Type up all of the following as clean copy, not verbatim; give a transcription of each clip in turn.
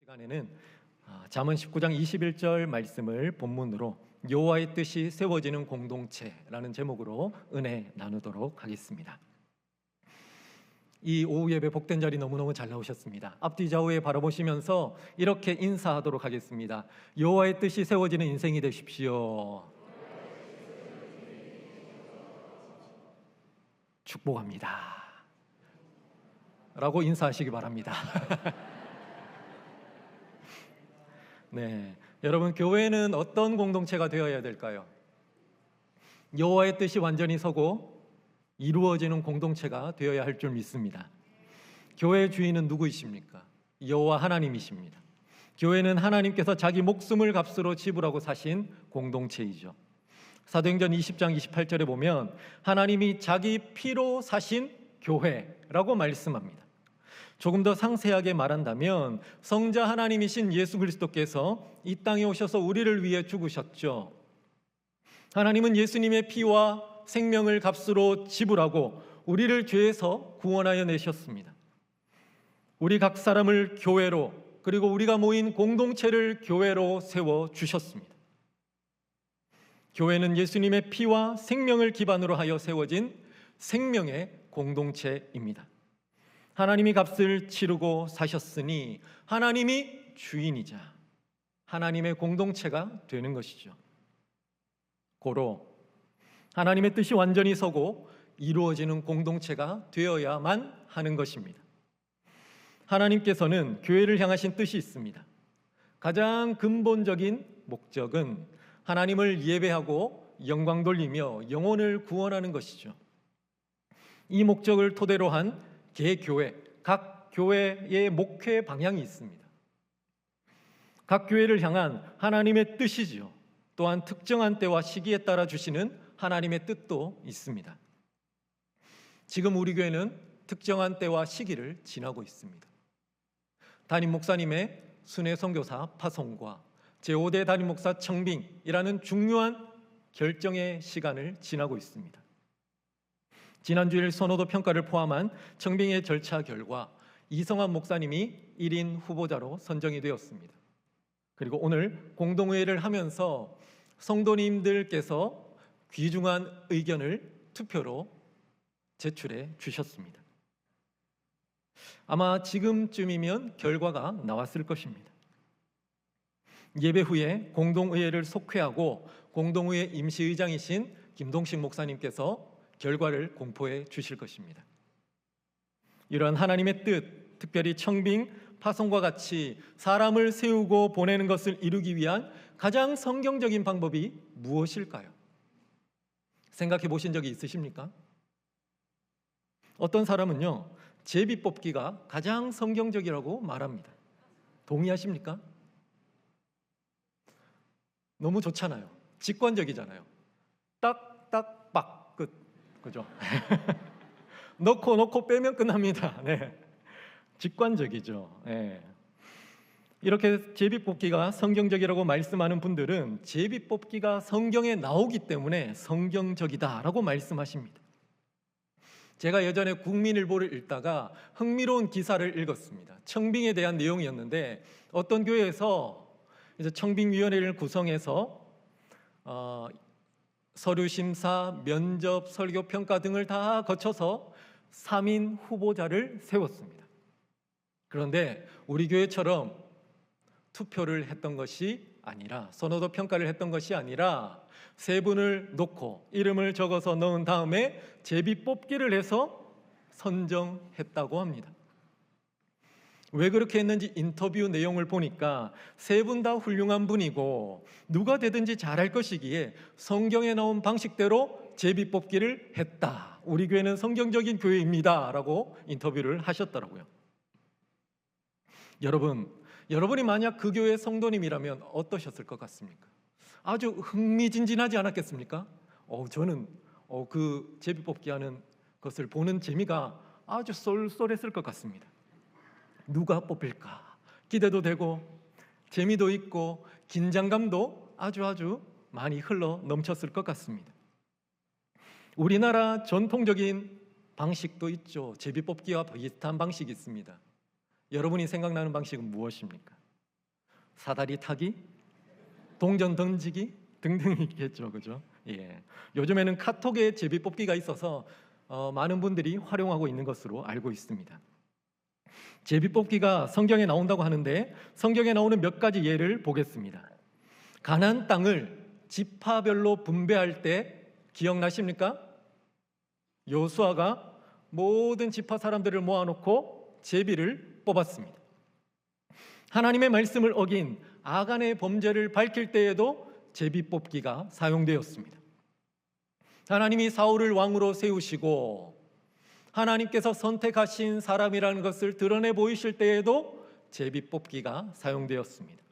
시간에는 잠언 19장 21절 말씀을 본문으로 여호와의 뜻이 세워지는 공동체라는 제목으로 은혜 나누도록 하겠습니다. 이 오후 예배 복된 자리 너무너무 잘 나오셨습니다. 앞뒤 좌우에 바라보시면서 이렇게 인사하도록 하겠습니다. 여호와의 뜻이 세워지는 인생이 되십시오. 축복합니다 라고 인사하시기 바랍니다. 네, 여러분, 교회는 어떤 공동체가 되어야 될까요? 여호와의 뜻이 완전히 서고 이루어지는 공동체가 되어야 할 줄 믿습니다. 교회의 주인은 누구이십니까? 여호와 하나님이십니다. 교회는 하나님께서 자기 목숨을 값으로 지불하고 사신 공동체이죠. 사도행전 20장 28절에 보면 하나님이 자기 피로 사신 교회라고 말씀합니다. 조금 더 상세하게 말한다면 성자 하나님이신 예수 그리스도께서 이 땅에 오셔서 우리를 위해 죽으셨죠. 하나님은 예수님의 피와 생명을 값으로 지불하고 우리를 죄에서 구원하여 내셨습니다. 우리 각 사람을 교회로, 그리고 우리가 모인 공동체를 교회로 세워주셨습니다. 교회는 예수님의 피와 생명을 기반으로 하여 세워진 생명의 공동체입니다. 하나님이 값을 치르고 사셨으니 하나님이 주인이자 하나님의 공동체가 되는 것이죠. 고로 하나님의 뜻이 완전히 서고 이루어지는 공동체가 되어야만 하는 것입니다. 하나님께서는 교회를 향하신 뜻이 있습니다. 가장 근본적인 목적은 하나님을 예배하고 영광 돌리며 영혼을 구원하는 것이죠. 이 목적을 토대로 한 개교회, 각 교회의 목회 방향이 있습니다. 각 교회를 향한 하나님의 뜻이지요. 또한 특정한 때와 시기에 따라 주시는 하나님의 뜻도 있습니다. 지금 우리 교회는 특정한 때와 시기를 지나고 있습니다. 담임 목사님의 순회 선교사 파송과 제5대 담임 목사 청빙이라는 중요한 결정의 시간을 지나고 있습니다. 지난주일 선호도 평가를 포함한 청빙의 절차 결과 이성환 목사님이 1인 후보자로 선정이 되었습니다. 그리고 오늘 공동회의를 하면서 성도님들께서 귀중한 의견을 투표로 제출해 주셨습니다. 아마 지금쯤이면 결과가 나왔을 것입니다. 예배 후에 공동의회를 속회하고 공동의회 임시의장이신 김동식 목사님께서 결과를 공포해 주실 것입니다. 이러한 하나님의 뜻, 특별히 청빙, 파송과 같이 사람을 세우고 보내는 것을 이루기 위한 가장 성경적인 방법이 무엇일까요? 생각해 보신 적이 있으십니까? 어떤 사람은요, 제비 뽑기가 가장 성경적이라고 말합니다. 동의하십니까? 너무 좋잖아요. 직관적이잖아요. 딱, 딱, 빡. 그죠? 넣고 빼면 끝납니다. 네. 직관적이죠. 네. 이렇게 제비뽑기가 성경적이라고 말씀하는 분들은 제비뽑기가 성경에 나오기 때문에 성경적이다라고 말씀하십니다. 제가 예전에 국민일보를 읽다가 흥미로운 기사를 읽었습니다. 청빙에 대한 내용이었는데 어떤 교회에서 이제 청빙위원회를 구성해서 서류 심사, 면접, 설교 평가 등을 다 거쳐서 3인 후보자를 세웠습니다. 그런데 우리 교회처럼 투표를 했던 것이 아니라, 선호도 평가를 했던 것이 아니라 세 분을 놓고 이름을 적어서 넣은 다음에 제비 뽑기를 해서 선정했다고 합니다. 왜 그렇게 했는지 인터뷰 내용을 보니까 세 분 다 훌륭한 분이고 누가 되든지 잘할 것이기에 성경에 나온 방식대로 제비 뽑기를 했다. 우리 교회는 성경적인 교회입니다 라고 인터뷰를 하셨더라고요. 여러분이 만약 그 교회 성도님이라면 어떠셨을 것 같습니까? 아주 흥미진진하지 않았겠습니까? 저는 그 제비 뽑기 하는 것을 보는 재미가 아주 쏠쏠했을 것 같습니다. 누가 뽑힐까? 기대도 되고 재미도 있고 긴장감도 아주 많이 흘러 넘쳤을 것 같습니다. 우리나라 전통적인 방식도 있죠. 제비 뽑기와 비슷한 방식이 있습니다. 여러분이 생각나는 방식은 무엇입니까? 사다리 타기, 동전 던지기 등등이 있겠죠, 그죠? 예. 요즘에는 카톡에 제비 뽑기가 있어서 많은 분들이 활용하고 있는 것으로 알고 있습니다. 제비 뽑기가 성경에 나온다고 하는데 성경에 나오는 몇 가지 예를 보겠습니다. 가나안 땅을 지파별로 분배할 때 기억나십니까? 여호수아가 모든 지파 사람들을 모아놓고 제비를 뽑았습니다. 하나님의 말씀을 어긴 아간의 범죄를 밝힐 때에도 제비 뽑기가 사용되었습니다. 하나님이 사울을 왕으로 세우시고 하나님께서 선택하신 사람이라는 것을 드러내 보이실 때에도 제비 뽑기가 사용되었습니다.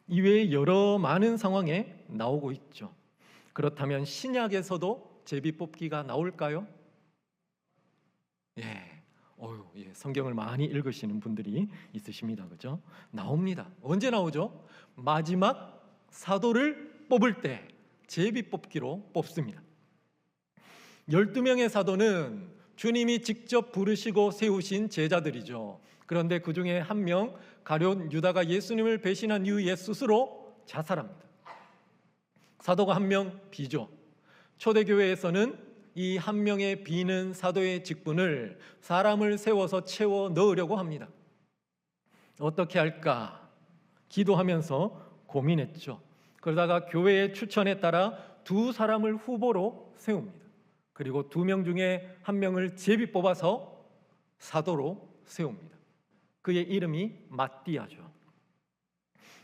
이외에 여러 많은 상황에 나오고 있죠. 그렇다면 신약에서도 제비 뽑기가 나올까요? 성경을 많이 읽으시는 분들이 있으십니다. 그죠? 나옵니다. 언제 나오죠? 마지막 사도를 뽑을 때 제비 뽑기로 뽑습니다. 12명의 사도는 주님이 직접 부르시고 세우신 제자들이죠. 그런데 그 중에 한 명, 가룟 유다가 예수님을 배신한 이후에 스스로 자살합니다. 사도가 한 명 비죠. 초대교회에서는 이 한 명의 비는 사도의 직분을 사람을 세워서 채워 넣으려고 합니다. 어떻게 할까 기도하면서 고민했죠. 그러다가 교회의 추천에 따라 두 사람을 후보로 세웁니다. 그리고 2명 중에 한 명을 제비 뽑아서 사도로 세웁니다. 그의 이름이 마띠아죠.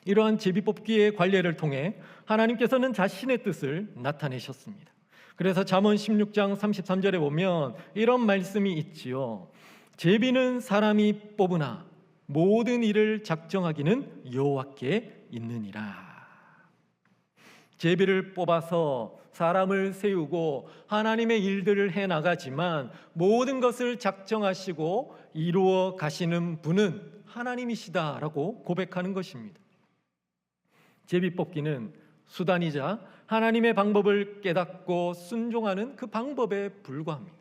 이러한 제비 뽑기의 관례를 통해 하나님께서는 자신의 뜻을 나타내셨습니다. 그래서 잠언 16장 33절에 보면 이런 말씀이 있지요. 제비는 사람이 뽑으나 모든 일을 작정하기는 여호와께 있느니라. 제비를 뽑아서 사람을 세우고 하나님의 일들을 해나가지만 모든 것을 작정하시고 이루어 가시는 분은 하나님이시다라고 고백하는 것입니다. 제비 뽑기는 수단이자 하나님의 방법을 깨닫고 순종하는 그 방법에 불과합니다.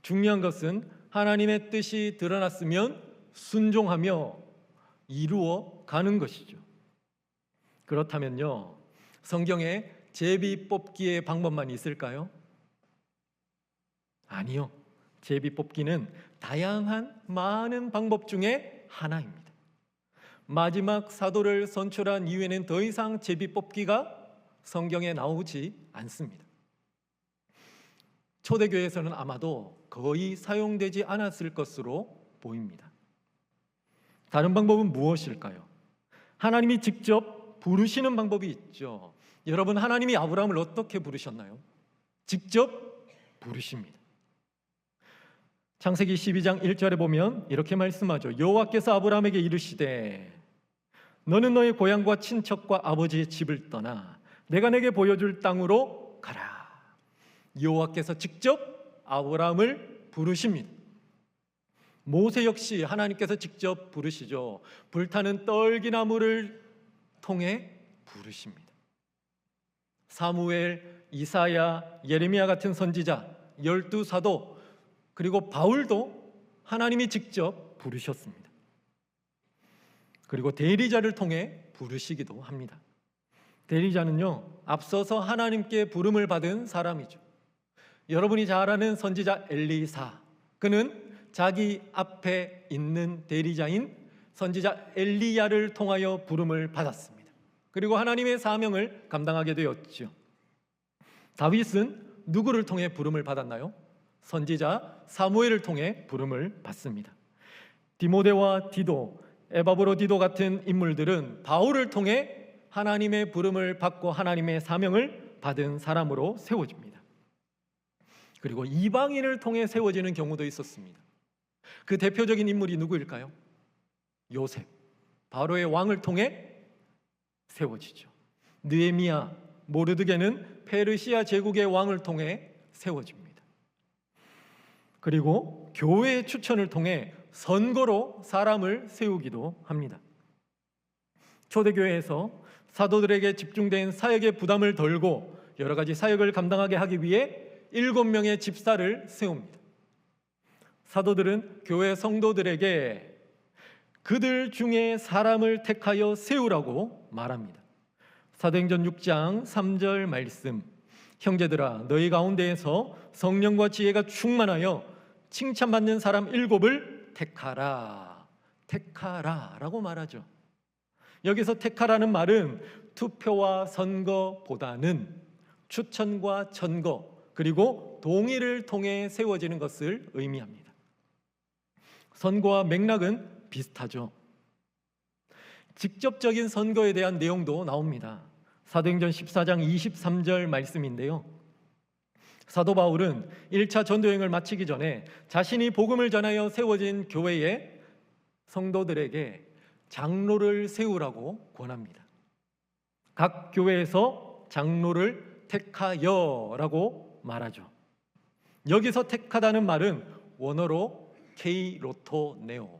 중요한 것은 하나님의 뜻이 드러났으면 순종하며 이루어 가는 것이죠. 그렇다면요, 성경에 제비 뽑기의 방법만 있을까요? 아니요. 제비 뽑기는 다양한 많은 방법 중에 하나입니다. 마지막 사도를 선출한 이후에는 더 이상 제비 뽑기가 성경에 나오지 않습니다. 초대교회에서는 아마도 거의 사용되지 않았을 것으로 보입니다. 다른 방법은 무엇일까요? 하나님이 직접 부르시는 방법이 있죠. 여러분, 하나님이 아브라함을 어떻게 부르셨나요? 직접 부르십니다. 창세기 12장 1절에 보면 이렇게 말씀하죠. 여호와께서 아브라함에게 이르시되 너는 너의 고향과 친척과 아버지의 집을 떠나 내가 내게 보여줄 땅으로 가라. 여호와께서 직접 아브라함을 부르십니다. 모세 역시 하나님께서 직접 부르시죠. 불타는 떨기나무를 통해 부르십니다. 사무엘, 이사야, 예레미야 같은 선지자, 12사도 그리고 바울도 하나님이 직접 부르셨습니다. 그리고 대리자를 통해 부르시기도 합니다. 대리자는요, 앞서서 하나님께 부름을 받은 사람이죠. 여러분이 잘 아는 선지자 엘리사, 그는 자기 앞에 있는 대리자인 선지자 엘리야를 통하여 부름을 받았습니다. 그리고 하나님의 사명을 감당하게 되었죠. 다윗은 누구를 통해 부름을 받았나요? 선지자 사무엘을 통해 부름을 받습니다. 디모데와 디도, 에바브로디도 같은 인물들은 바울을 통해 하나님의 부름을 받고 하나님의 사명을 받은 사람으로 세워집니다. 그리고 이방인을 통해 세워지는 경우도 있었습니다. 그 대표적인 인물이 누구일까요? 요셉, 바로의 왕을 통해 세워지죠. 느헤미야, 모르드게는 페르시아 제국의 왕을 통해 세워집니다. 그리고 교회의 추천을 통해 선거로 사람을 세우기도 합니다. 초대교회에서 사도들에게 집중된 사역의 부담을 덜고 여러 가지 사역을 감당하게 하기 위해 7명의 집사를 세웁니다. 사도들은 교회 성도들에게 그들 중에 사람을 택하여 세우라고 말합니다. 사도행전 6장 3절 말씀, 형제들아 너희 가운데에서 성령과 지혜가 충만하여 칭찬받는 사람 7을 택하라. 택하라 라고 말하죠. 여기서 택하라는 말은 투표와 선거보다는 추천과 천거 그리고 동의를 통해 세워지는 것을 의미합니다. 선거와 맥락은 비슷하죠. 직접적인 선거에 대한 내용도 나옵니다. 사도행전 14장 23절 말씀인데요. 사도 바울은 1차 전도여행을 마치기 전에 자신이 복음을 전하여 세워진 교회의 성도들에게 장로를 세우라고 권합니다. 각 교회에서 장로를 택하여라고 말하죠. 여기서 택하다는 말은 원어로 케이로토네오라는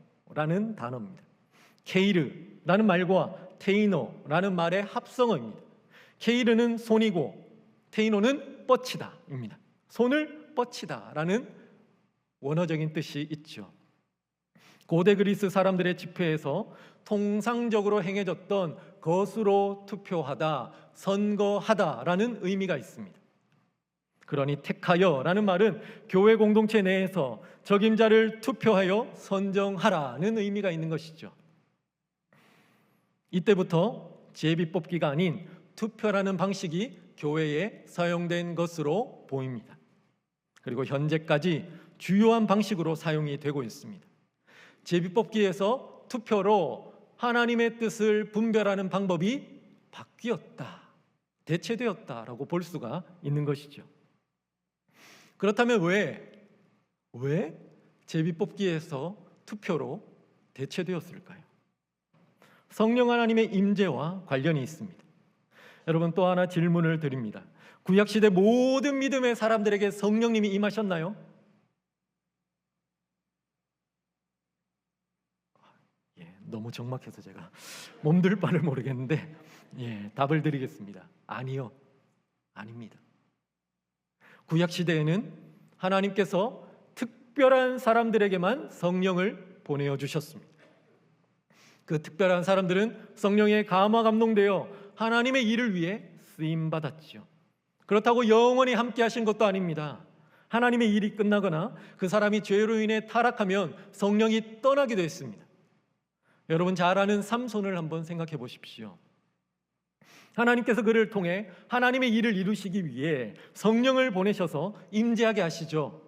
단어입니다. 케이르라는 말과 테이노라는 말의 합성어입니다. 케이르는 손이고 테이노는 뻗치다입니다. 손을 뻗치다라는 원어적인 뜻이 있죠. 고대 그리스 사람들의 집회에서 통상적으로 행해졌던 것으로 투표하다, 선거하다라는 의미가 있습니다. 그러니 택하여라는 말은 교회 공동체 내에서 적임자를 투표하여 선정하라는 의미가 있는 것이죠. 이때부터 제비뽑기가 아닌 투표라는 방식이 교회에 사용된 것으로 보입니다. 그리고 현재까지 주요한 방식으로 사용이 되고 있습니다. 제비뽑기에서 투표로 하나님의 뜻을 분별하는 방법이 바뀌었다, 대체되었다라고 볼 수가 있는 것이죠. 그렇다면 왜 제비뽑기에서 투표로 대체되었을까요? 성령 하나님의 임재와 관련이 있습니다. 여러분, 또 하나 질문을 드립니다. 구약시대 모든 믿음의 사람들에게 성령님이 임하셨나요? 너무 적막해서 제가 몸둘 바를 모르겠는데 답을 드리겠습니다. 아니요, 아닙니다. 구약시대에는 하나님께서 특별한 사람들에게만 성령을 보내어 주셨습니다. 그 특별한 사람들은 성령에 감화 감동되어 하나님의 일을 위해 쓰임받았죠. 그렇다고 영원히 함께 하신 것도 아닙니다. 하나님의 일이 끝나거나 그 사람이 죄로 인해 타락하면 성령이 떠나기도 했습니다. 여러분 잘 아는 삼손을 한번 생각해 보십시오. 하나님께서 그를 통해 하나님의 일을 이루시기 위해 성령을 보내셔서 임재하게 하시죠.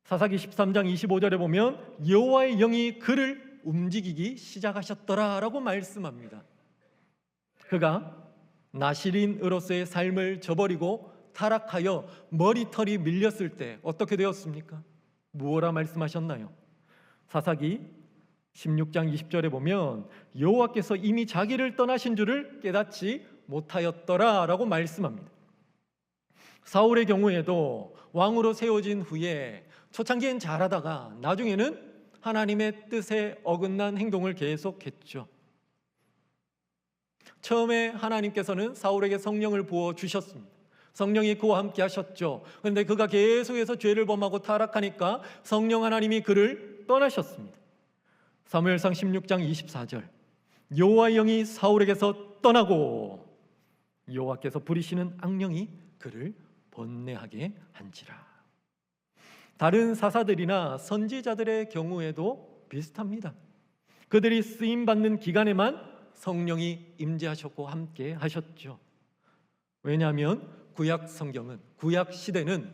사사기 13장 25절에 보면 여호와의 영이 그를 움직이기 시작하셨더라라고 말씀합니다. 그가 나실인으로서의 삶을 저버리고 타락하여 머리털이 밀렸을 때 어떻게 되었습니까? 무엇라 말씀하셨나요? 사사기 16장 20절에 보면 여호와께서 이미 자기를 떠나신 줄을 깨닫지 못하였더라라고 말씀합니다. 사울의 경우에도 왕으로 세워진 후에 초창기엔 잘하다가 나중에는 하나님의 뜻에 어긋난 행동을 계속했죠. 처음에 하나님께서는 사울에게 성령을 부어 주셨습니다. 성령이 그와 함께 하셨죠. 그런데 그가 계속해서 죄를 범하고 타락하니까 성령 하나님이 그를 떠나셨습니다. 사무엘상 16장 24절 여호와의 영이 사울에게서 떠나고 여호와께서 부리시는 악령이 그를 번뇌하게 한지라. 다른 사사들이나 선지자들의 경우에도 비슷합니다. 그들이 쓰임받는 기간에만 성령이 임재하셨고 함께 하셨죠. 왜냐하면 구약 성경은, 구약 시대는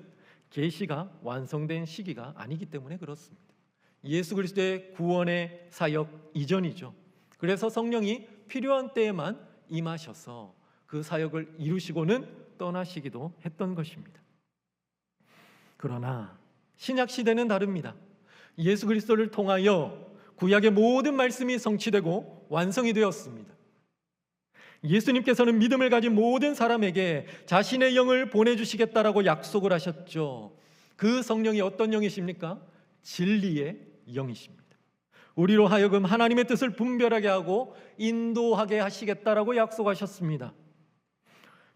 계시가 완성된 시기가 아니기 때문에 그렇습니다. 예수 그리스도의 구원의 사역 이전이죠. 그래서 성령이 필요한 때에만 임하셔서 그 사역을 이루시고는 떠나시기도 했던 것입니다. 그러나 신약 시대는 다릅니다. 예수 그리스도를 통하여 구약의 모든 말씀이 성취되고 완성이 되었습니다. 예수님께서는 믿음을 가진 모든 사람에게 자신의 영을 보내주시겠다라고 약속을 하셨죠. 그 성령이 어떤 영이십니까? 진리의 영이십니다. 우리로 하여금 하나님의 뜻을 분별하게 하고 인도하게 하시겠다라고 약속하셨습니다.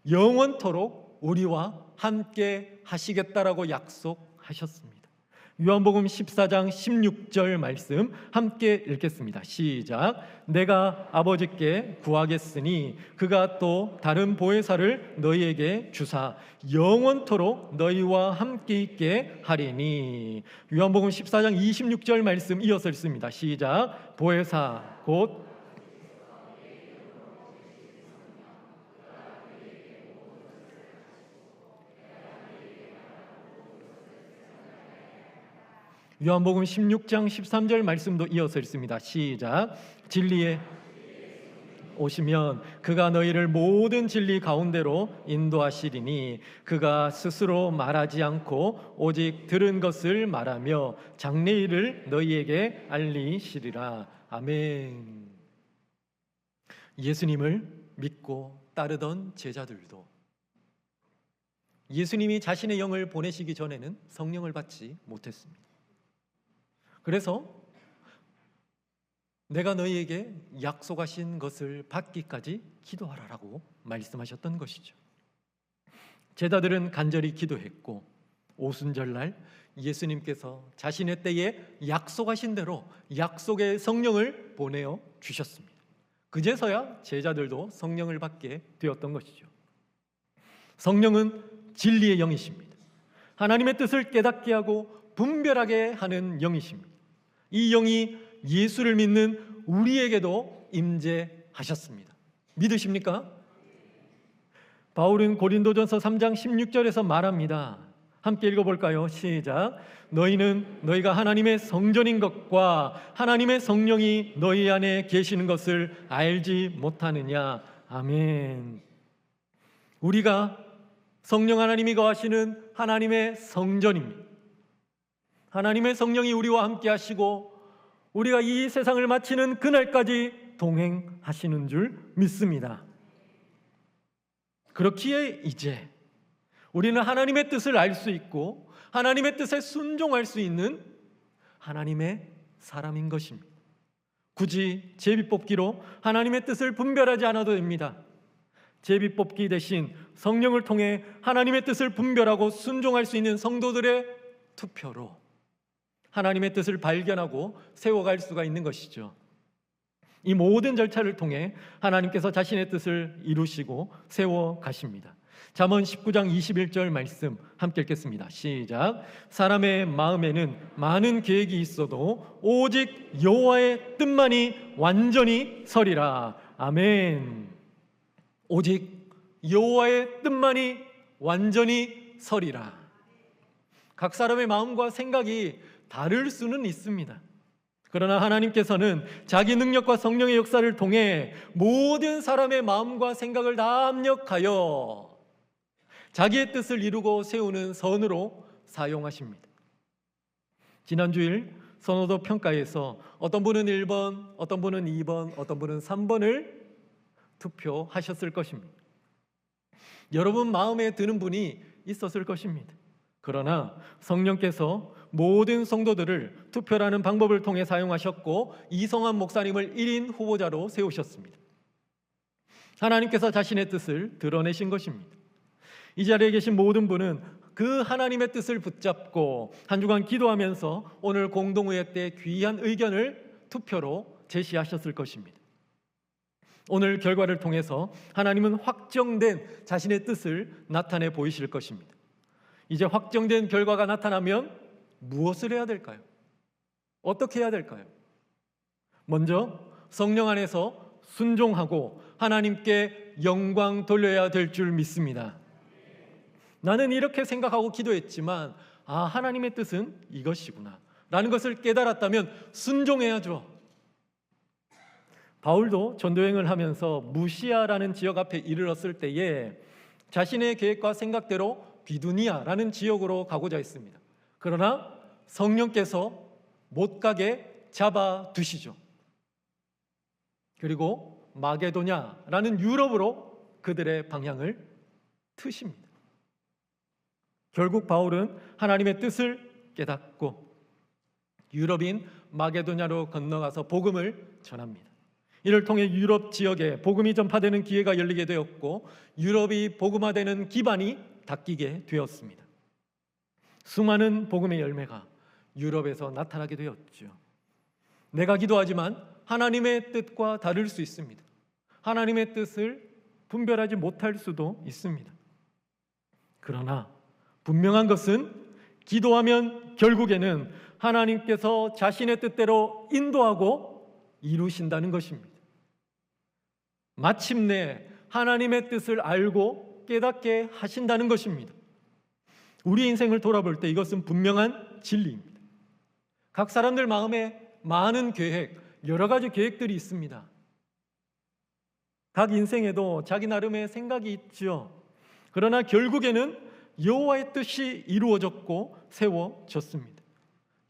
영원토록 우리와 함께 하시겠다라고 약속하셨습니다. 요한복음 14장 16절 말씀 함께 읽겠습니다. 시작. 내가 아버지께 구하겠으니 그가 또 다른 보혜사를 너희에게 주사 영원토록 너희와 함께 있게 하리니. 요한복음 14장 26절 말씀 이어서 읽습니다. 시작. 보혜사 곧 요한복음 16장 13절 말씀도 이어서 읽습니다. 시작. 진리에 오시면 그가 너희를 모든 진리 가운데로 인도하시리니 그가 스스로 말하지 않고 오직 들은 것을 말하며 장래일을 너희에게 알리시리라. 아멘. 예수님을 믿고 따르던 제자들도 예수님이 자신의 영을 보내시기 전에는 성령을 받지 못했습니다. 그래서 내가 너희에게 약속하신 것을 받기까지 기도하라라고 말씀하셨던 것이죠. 제자들은 간절히 기도했고 오순절날 예수님께서 자신의 때에 약속하신 대로 약속의 성령을 보내어 주셨습니다. 그제서야 제자들도 성령을 받게 되었던 것이죠. 성령은 진리의 영이십니다. 하나님의 뜻을 깨닫게 하고 분별하게 하는 영이십니다. 이 영이 예수를 믿는 우리에게도 임재하셨습니다. 믿으십니까? 바울은 고린도전서 3장 16절에서 말합니다. 함께 읽어볼까요? 시작. 너희는 너희가 하나님의 성전인 것과 하나님의 성령이 너희 안에 계시는 것을 알지 못하느냐. 아멘. 우리가 성령 하나님이 거하시는 하나님의 성전입니다. 하나님의 성령이 우리와 함께 하시고 우리가 이 세상을 마치는 그날까지 동행하시는 줄 믿습니다. 그렇기에 이제 우리는 하나님의 뜻을 알 수 있고 하나님의 뜻에 순종할 수 있는 하나님의 사람인 것입니다. 굳이 제비뽑기로 하나님의 뜻을 분별하지 않아도 됩니다. 제비뽑기 대신 성령을 통해 하나님의 뜻을 분별하고 순종할 수 있는 성도들의 투표로 하나님의 뜻을 발견하고 세워갈 수가 있는 것이죠. 이 모든 절차를 통해 하나님께서 자신의 뜻을 이루시고 세워가십니다. 잠언 19장 21절 말씀 함께 읽겠습니다. 시작. 사람의 마음에는 많은 계획이 있어도 오직 여호와의 뜻만이 완전히 서리라. 아멘. 오직 여호와의 뜻만이 완전히 서리라. 각 사람의 마음과 생각이 다를 수는 있습니다. 그러나 하나님께서는 자기 능력과 성령의 역사를 통해 모든 사람의 마음과 생각을 다 합력하여 자기의 뜻을 이루고 세우는 선으로 사용하십니다. 지난주일 선호도 평가에서 어떤 분은 1번, 어떤 분은 2번, 어떤 분은 3번을 투표하셨을 것입니다. 여러분 마음에 드는 분이 있었을 것입니다. 그러나 성령께서 모든 성도들을 투표라는 방법을 통해 사용하셨고 이성환 목사님을 1인 후보자로 세우셨습니다. 하나님께서 자신의 뜻을 드러내신 것입니다. 이 자리에 계신 모든 분은 그 하나님의 뜻을 붙잡고 한 주간 기도하면서 오늘 공동의회 때 귀한 의견을 투표로 제시하셨을 것입니다. 오늘 결과를 통해서 하나님은 확정된 자신의 뜻을 나타내 보이실 것입니다. 이제 확정된 결과가 나타나면 무엇을 해야 될까요? 어떻게 해야 될까요? 먼저 성령 안에서 순종하고 하나님께 영광 돌려야 될 줄 믿습니다. 나는 이렇게 생각하고 기도했지만 하나님의 뜻은 이것이구나 라는 것을 깨달았다면 순종해야죠. 바울도 전도여행을 하면서 무시아라는 지역 앞에 이르렀을 때에 자신의 계획과 생각대로 비두니아라는 지역으로 가고자 했습니다. 그러나 성령께서 못 가게 잡아두시죠. 그리고 마게도냐라는 유럽으로 그들의 방향을 트십니다. 결국 바울은 하나님의 뜻을 깨닫고 유럽인 마게도냐로 건너가서 복음을 전합니다. 이를 통해 유럽 지역에 복음이 전파되는 기회가 열리게 되었고 유럽이 복음화되는 기반이 닦이게 되었습니다. 수많은 복음의 열매가 유럽에서 나타나게 되었죠. 내가 기도하지만 하나님의 뜻과 다를 수 있습니다. 하나님의 뜻을 분별하지 못할 수도 있습니다. 그러나 분명한 것은 기도하면 결국에는 하나님께서 자신의 뜻대로 인도하고 이루신다는 것입니다. 마침내 하나님의 뜻을 알고 깨닫게 하신다는 것입니다. 우리 인생을 돌아볼 때 이것은 분명한 진리입니다. 각 사람들 마음에 많은 계획, 여러 가지 계획들이 있습니다. 각 인생에도 자기 나름의 생각이 있죠. 그러나 결국에는 여호와의 뜻이 이루어졌고 세워졌습니다.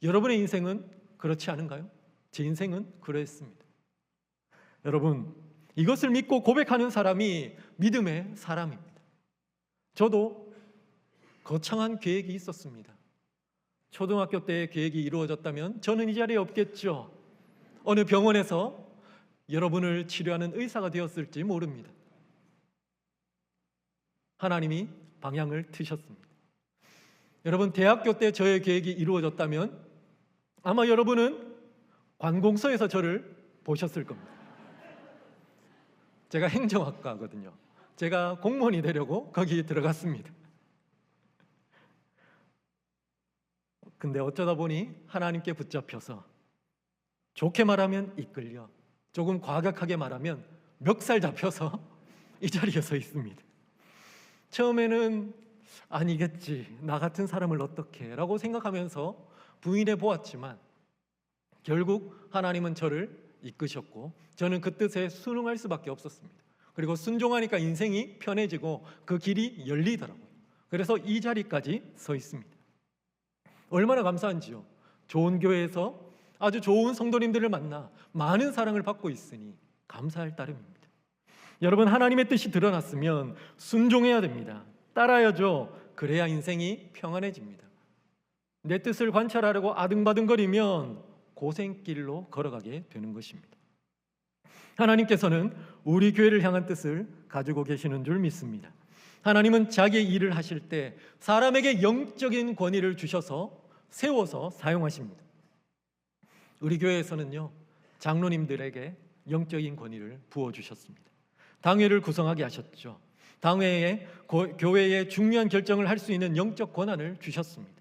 여러분의 인생은 그렇지 않은가요? 제 인생은 그랬습니다. 여러분, 이것을 믿고 고백하는 사람이 믿음의 사람입니다. 저도 거창한 계획이 있었습니다. 초등학교 때 계획이 이루어졌다면 저는 이 자리에 없겠죠. 어느 병원에서 여러분을 치료하는 의사가 되었을지 모릅니다. 하나님이 방향을 트셨습니다. 여러분, 대학교 때 저의 계획이 이루어졌다면 아마 여러분은 관공서에서 저를 보셨을 겁니다. 제가 행정학과거든요. 제가 공무원이 되려고 거기 들어갔습니다. 근데 어쩌다 보니 하나님께 붙잡혀서, 좋게 말하면 이끌려, 조금 과격하게 말하면 멱살 잡혀서 이 자리에 서 있습니다. 처음에는 아니겠지, 나 같은 사람을 어떻게 라고 생각하면서 부인해 보았지만 결국 하나님은 저를 이끄셨고 저는 그 뜻에 순응할 수밖에 없었습니다. 그리고 순종하니까 인생이 편해지고 그 길이 열리더라고요. 그래서 이 자리까지 서 있습니다. 얼마나 감사한지요. 좋은 교회에서 아주 좋은 성도님들을 만나 많은 사랑을 받고 있으니 감사할 따름입니다. 여러분, 하나님의 뜻이 드러났으면 순종해야 됩니다. 따라야죠. 그래야 인생이 평안해집니다. 내 뜻을 관찰하려고 아등바등거리면 고생길로 걸어가게 되는 것입니다. 하나님께서는 우리 교회를 향한 뜻을 가지고 계시는 줄 믿습니다. 하나님은 자기의 일을 하실 때 사람에게 영적인 권위를 주셔서 세워서 사용하십니다. 우리 교회에서는요, 장로님들에게 영적인 권위를 부어주셨습니다. 당회를 구성하게 하셨죠. 당회에 교회의 중요한 결정을 할 수 있는 영적 권한을 주셨습니다.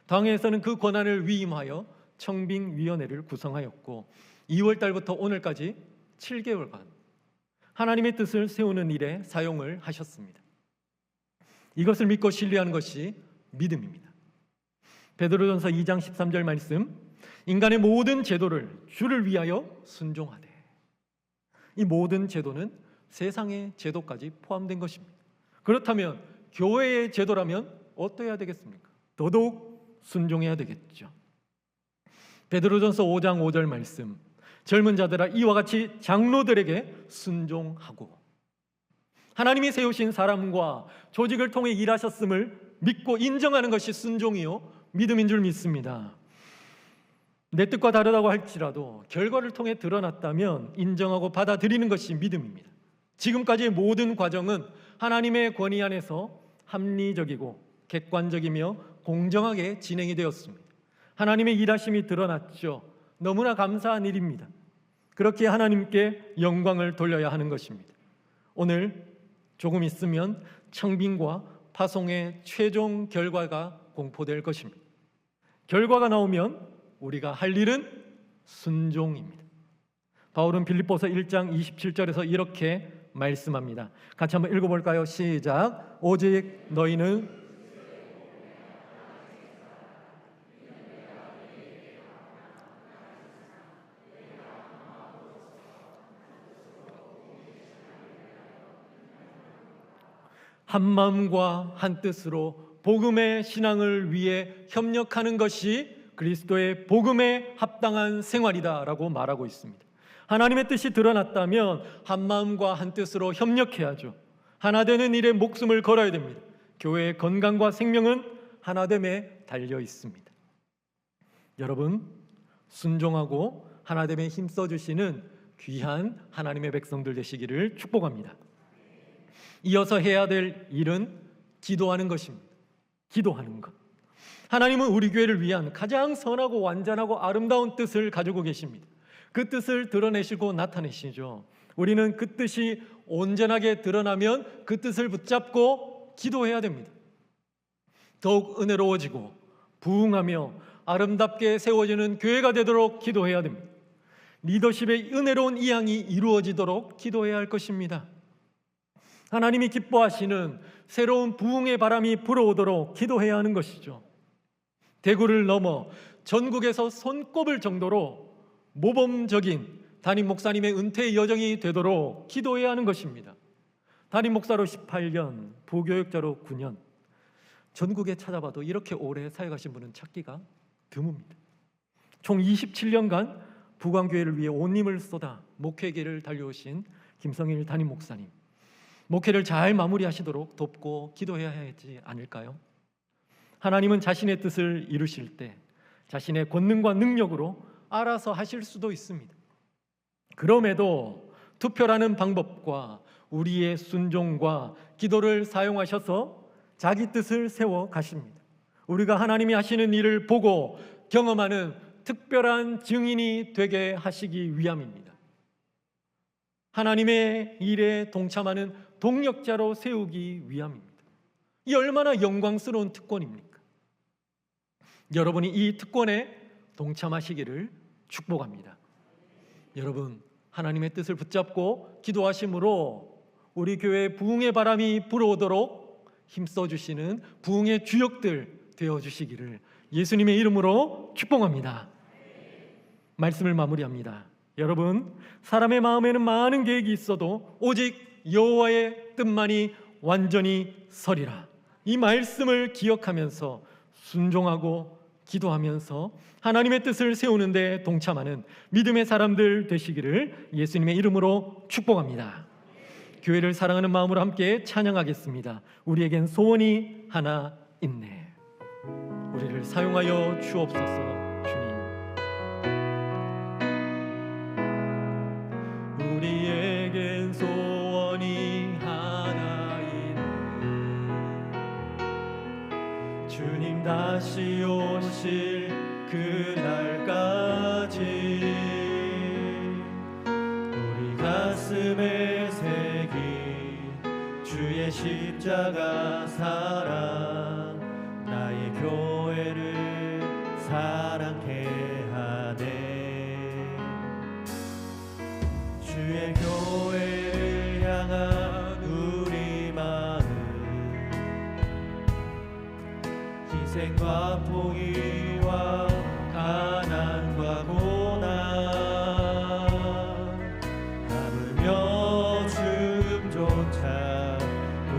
당회에서는 그 권한을 위임하여 청빙위원회를 구성하였고 2월 달부터 오늘까지 7개월간 하나님의 뜻을 세우는 일에 사용을 하셨습니다. 이것을 믿고 신뢰하는 것이 믿음입니다. 베드로전서 2장 13절 말씀, 인간의 모든 제도를 주를 위하여 순종하되. 이 모든 제도는 세상의 제도까지 포함된 것입니다. 그렇다면 교회의 제도라면 어떠해야 되겠습니까? 더더욱 순종해야 되겠죠. 베드로전서 5장 5절 말씀, 젊은 자들아 이와 같이 장로들에게 순종하고. 하나님이 세우신 사람과 조직을 통해 일하셨음을 믿고 인정하는 것이 순종이요 믿음인 줄 믿습니다. 내 뜻과 다르다고 할지라도 결과를 통해 드러났다면 인정하고 받아들이는 것이 믿음입니다. 지금까지의 모든 과정은 하나님의 권위 안에서 합리적이고 객관적이며 공정하게 진행이 되었습니다. 하나님의 일하심이 드러났죠. 너무나 감사한 일입니다. 그렇게 하나님께 영광을 돌려야 하는 것입니다. 오늘 조금 있으면 청빙과 파송의 최종 결과가 공포될 것입니다. 결과가 나오면 우리가 할 일은 순종입니다. 바울은 빌립보서 1장 27절에서 이렇게 말씀합니다. 같이 한번 읽어볼까요? 시작. 오직 너희는 한 마음과 한 뜻으로 복음의 신앙을 위해 협력하는 것이 그리스도의 복음에 합당한 생활이다라고 말하고 있습니다. 하나님의 뜻이 드러났다면 한 마음과 한 뜻으로 협력해야죠. 하나 되는 일에 목숨을 걸어야 됩니다. 교회의 건강과 생명은 하나됨에 달려 있습니다. 여러분, 순종하고 하나됨에 힘써주시는 귀한 하나님의 백성들 되시기를 축복합니다. 이어서 해야 될 일은 기도하는 것입니다. 기도하는 것. 하나님은 우리 교회를 위한 가장 선하고 완전하고 아름다운 뜻을 가지고 계십니다. 그 뜻을 드러내시고 나타내시죠. 우리는 그 뜻이 온전하게 드러나면 그 뜻을 붙잡고 기도해야 됩니다. 더욱 은혜로워지고 부흥하며 아름답게 세워지는 교회가 되도록 기도해야 됩니다. 리더십의 은혜로운 이양이 이루어지도록 기도해야 할 것입니다. 하나님이 기뻐하시는 새로운 부흥의 바람이 불어오도록 기도해야 하는 것이죠. 대구를 넘어 전국에서 손꼽을 정도로 모범적인 담임 목사님의 은퇴 여정이 되도록 기도해야 하는 것입니다. 담임 목사로 18년, 부교육자로 9년, 전국에 찾아봐도 이렇게 오래 사역하신 분은 찾기가 드뭅니다. 총 27년간 부광교회를 위해 온 힘을 쏟아 목회계를 달려오신 김성일 담임 목사님, 목회를 잘 마무리하시도록 돕고 기도해야 하지 않을까요? 하나님은 자신의 뜻을 이루실 때 자신의 권능과 능력으로 알아서 하실 수도 있습니다. 그럼에도 투표라는 방법과 우리의 순종과 기도를 사용하셔서 자기 뜻을 세워 가십니다. 우리가 하나님이 하시는 일을 보고 경험하는 특별한 증인이 되게 하시기 위함입니다. 하나님의 일에 동참하는 동력자로 세우기 위함입니다. 이 얼마나 영광스러운 특권입니까? 여러분이 이 특권에 동참하시기를 축복합니다. 여러분, 하나님의 뜻을 붙잡고 기도하심으로 우리 교회에 부흥의 바람이 불어오도록 힘써주시는 부흥의 주역들 되어주시기를 예수님의 이름으로 축복합니다. 말씀을 마무리합니다. 여러분, 사람의 마음에는 많은 계획이 있어도 오직 여호와의 뜻만이 완전히 서리라. 이 말씀을 기억하면서 순종하고 기도하면서 하나님의 뜻을 세우는 데 동참하는 믿음의 사람들 되시기를 예수님의 이름으로 축복합니다. 교회를 사랑하는 마음으로 함께 찬양하겠습니다. 우리에겐 소원이 하나 있네. 우리를 사용하여 주옵소서. 주님, 우리에겐 소원이 하나 있네. 주님 다시 오실 그날까지 우리 가슴에 새긴 주의 십자가 사랑, 나의 교회를 사랑케 하네. 주의 교회를 향한 우리 마음, 희생과 포기와 가난과 고난, 참으며 죽음조차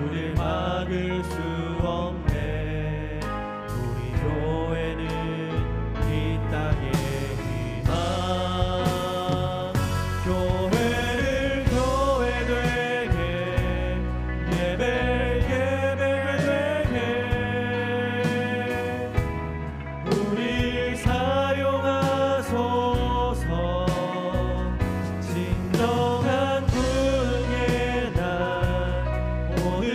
우릴 막을 수 없네. 우리 교회는 이 땅의 희망, 교회를 교회 되게, 예배 되게 우리 사용하소서. 진정한 부흥의 날 오늘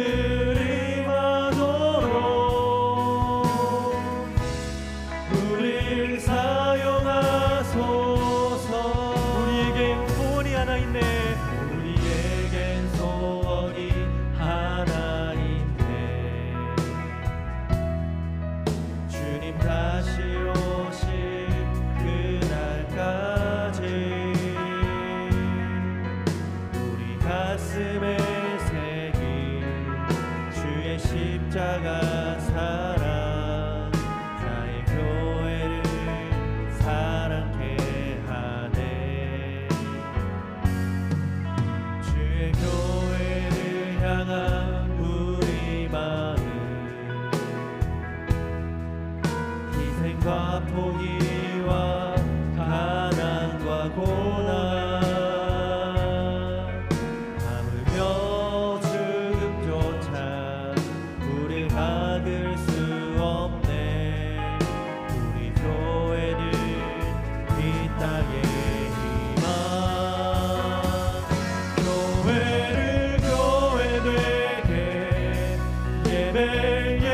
임하도록 우리 사용하소서. 우리에겐 소원이 하나 있네. 우리에겐 소원이 하나 있네. 주님 다시 오실 그날까지 우리 가슴에 새긴 주의 십자가 사랑, 나의 교회를 사랑케 하네. 주의 교회를 향한 우리 마음, 희생과 포기와 가난과 고난, 참으며 죽음조차 우릴 막을 수 없네. 우리 교회는 이 땅의 희망, 교회를 교회 되게, 예배 되게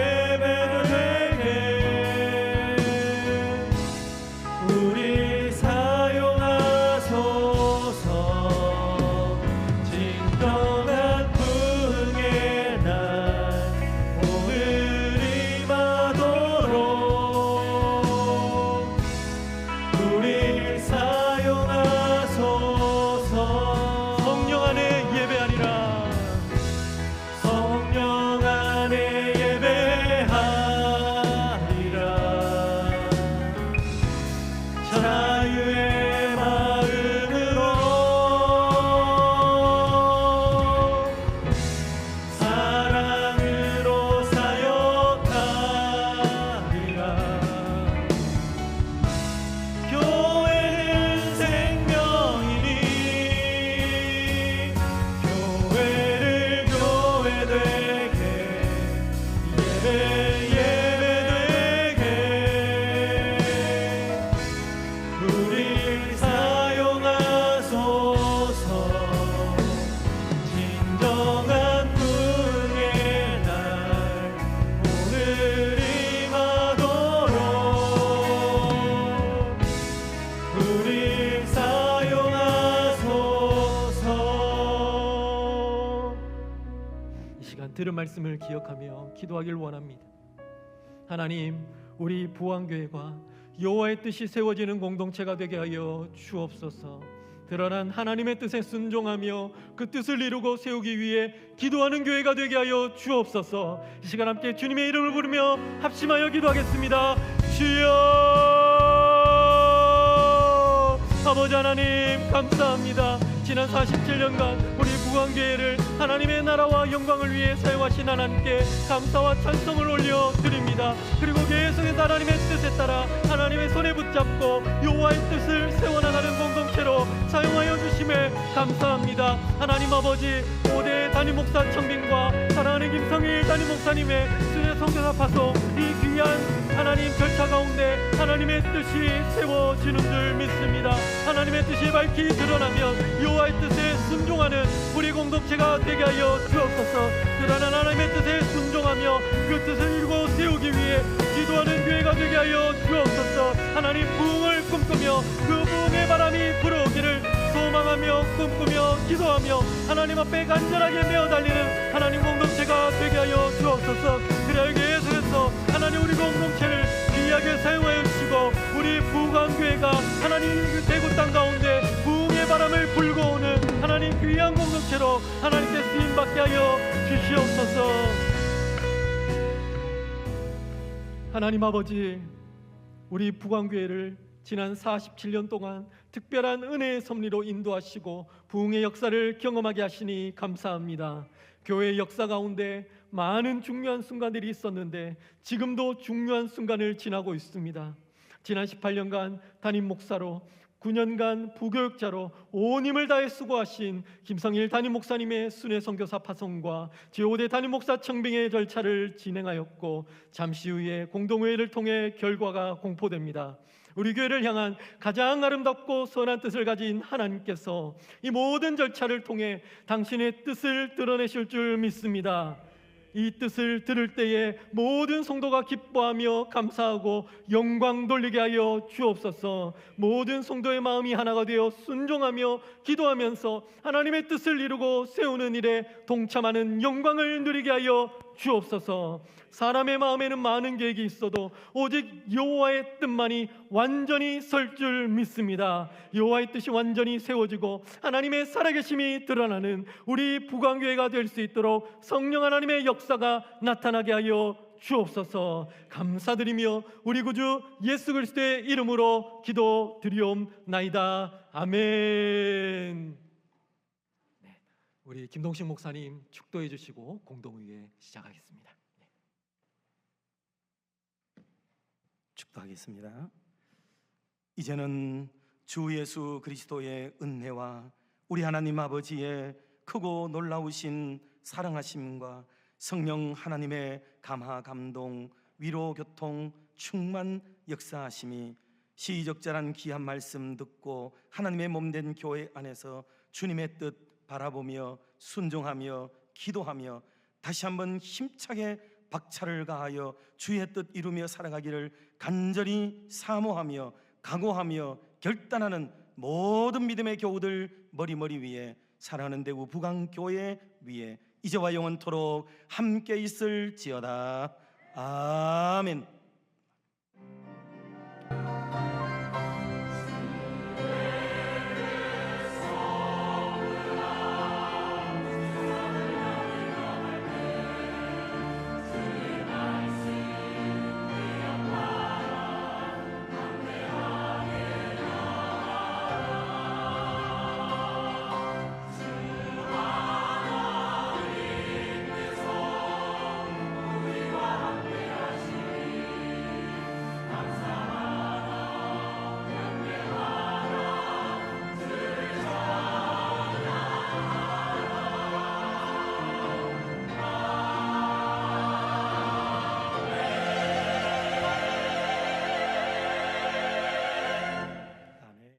들은 말씀을 기억하며 기도하길 원합니다. 하나님, 우리 부안교회가 여호와의 뜻이 세워지는 공동체가 되게 하여 주옵소서. 드러난 하나님의 뜻에 순종하며 그 뜻을 이루고 세우기 위해 기도하는 교회가 되게 하여 주옵소서. 이 시간 함께 주님의 이름을 부르며 합심하여 기도하겠습니다. 주여, 아버지 하나님 감사합니다. 지난 47년간 우리 부안교회를 하나님의 나라와 영광을 위해 사용하신 하나님께 감사와 찬송을 올려드립니다. 그리고 계속해서 하나님의 뜻에 따라 하나님의 손에 붙잡고 여호와의 뜻을 세워나가는 공동체로 사용하여 주심에 감사합니다. 하나님 아버지, 5대 담임 목사 청빙과 사랑하는 김성일 담임 목사님의 순회 선교사 파송, 이 귀한 하나님 절차 가운데 하나님의 뜻이 세워지는 줄 믿습니다. 하나님의 뜻이 밝히 드러나면 여호와의 뜻에 순종하는 우리 공동체가 되게 하여 주옵소서. 그러나 하나님의 뜻에 순종하며 그 뜻을 이루고 세우기 위해 기도하는 교회가 되게 하여 주옵소서. 하나님, 부흥을 꿈꾸며 그 부흥의 바람이 불어오기를 소망하며 꿈꾸며 기도하며 하나님 앞에 간절하게 메어 달리는 하나님 공동체가 되게 하여 주옵소서. 그래야 계속해서 하나님 우리 공동체를 귀하게 사용하여 주시고 우리 부안교회가 하나님 그 대구 땅 가운데 부흥의 바람을 불고 오는 하나님 귀한 공동체로 하나님께 쓰임받게 하여 주시옵소서. 하나님 아버지, 우리 부안교회를 지난 47년 동안 특별한 은혜의 섭리로 인도하시고 부흥의 역사를 경험하게 하시니 감사합니다. 교회의 역사 가운데 많은 중요한 순간들이 있었는데 지금도 중요한 순간을 지나고 있습니다. 지난 18년간 담임 목사로 9년간 부교육자로 온 힘을 다해 수고하신 김성일 담임 목사님의 순회 선교사 파송과 제5대 담임 목사 청빙의 절차를 진행하였고 잠시 후에 공동회의를 통해 결과가 공포됩니다. 우리 교회를 향한 가장 아름답고 선한 뜻을 가진 하나님께서 이 모든 절차를 통해 당신의 뜻을 드러내실 줄 믿습니다. 이 뜻을 들을 때에 모든 성도가 기뻐하며 감사하고 영광 돌리게 하여 주옵소서. 모든 성도의 마음이 하나가 되어 순종하며 기도하면서 하나님의 뜻을 이루고 세우는 일에 동참하는 영광을 누리게 하여 주옵소서. 사람의 마음에는 많은 계획이 있어도 오직 여호와의 뜻만이 완전히 설 줄 믿습니다. 여호와의 뜻이 완전히 세워지고 하나님의 살아계심이 드러나는 우리 부안교회가 될 수 있도록 성령 하나님의 역사가 나타나게 하여 주옵소서. 감사드리며 우리 구주 예수 그리스도의 이름으로 기도드리옵나이다. 아멘. 네, 우리 김동식 목사님 축도해 주시고 공동의회 시작하겠습니다. 축도하겠습니다. 이제는 주 예수 그리스도의 은혜와 우리 하나님 아버지의 크고 놀라우신 사랑하심과 성령 하나님의 감화 감동 위로 교통 충만 역사하심이 시적절한 귀한 말씀 듣고 하나님의 몸된 교회 안에서 주님의 뜻 바라보며 순종하며 기도하며 다시 한번 힘차게 박차를 가하여 주의 뜻 이루며 살아가기를 간절히 사모하며 각오하며 결단하는 모든 믿음의 교우들 머리 위에 사랑하는 대구 부강교회 위에 이제와 영원토록 함께 있을지어다. 아멘.